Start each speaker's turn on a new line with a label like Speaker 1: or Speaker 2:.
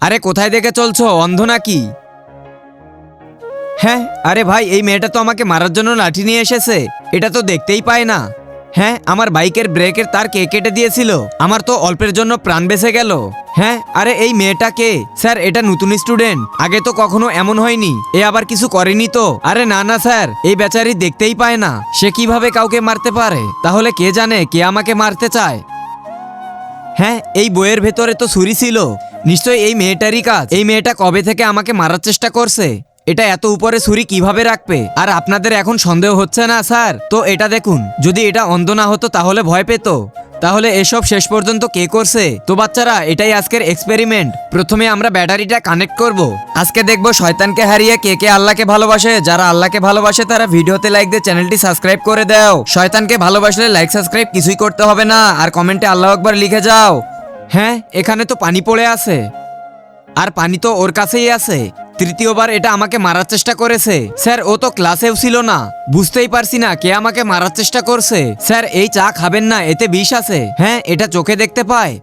Speaker 1: আরে কোথায় দেখে চলছো, অন্ধ নাকি? হ্যাঁ, আরে ভাই এই মেয়েটা তো আমাকে মারার জন্য লাঠি নিয়ে এসেছে। এটা তো দেখতেই পায় না। হ্যাঁ, আমার বাইকের ব্রেকের তার কে কেটে দিয়েছিল। আমার তো অল্পের জন্য প্রাণ বেঁচে গেল। হ্যাঁ, আরে এই মেয়েটা কে? স্যার এটা নতুন স্টুডেন্ট, আগে তো কখনো এমন হয়নি। এ আবার কিছু করেনি তো? আরে না না স্যার, এই বেচারি দেখতেই পায় না, সে কিভাবে কাউকে মারতে পারে? তাহলে কে জানে কে আমাকে মারতে চায়। হ্যাঁ, এই বইয়ের ভেতরে তো ছুরি ছিল, নিশ্চয়ই এই মেয়েটারই কাজ। এই মেয়েটা কবে থেকে আমাকে মারার চেষ্টা করছে? এটা এত উপরে ছুরি কিভাবে রাখবে? আর আপনাদের এখন সন্দেহ হচ্ছে না স্যার? তো এটা দেখুন, যদি এটা অন্ধ না হতো তাহলে ভয় পেত। তাহলে এসব শেষ পর্যন্ত কে করছে? তো বাচ্চারা, এটাই আজকের এক্সপেরিমেন্ট। প্রথমে আমরা ব্যাটারিটা কানেক্ট করব। আজকে দেখব শয়তানকে হারিয়ে কে কে আল্লাহকে ভালোবাসে। যারা আল্লাহকে ভালোবাসে তারা ভিডিওতে লাইক দিয়ে চ্যানেলটি সাবস্ক্রাইব করে দাও। শয়তানকে ভালোবাসলে লাইক সাবস্ক্রাইব কিছুই করতে হবে না, আর কমেন্টে আল্লাহ আকবার লিখে যাও। হ্যাঁ, এখানে তো পানি পড়ে আছে, আর পানি তো ওর কাছেই আছে। তৃতীয়বার এটা আমাকে মারার চেষ্টা করেছে। স্যার ও তো ক্লাসেও ছিল না, বুঝতেই পারছি না কে আমাকে মারার চেষ্টা করছে। স্যার এই চা খাবেন না, এতে বিষ আছে। হ্যাঁ, এটা চোখে দেখতে পায়।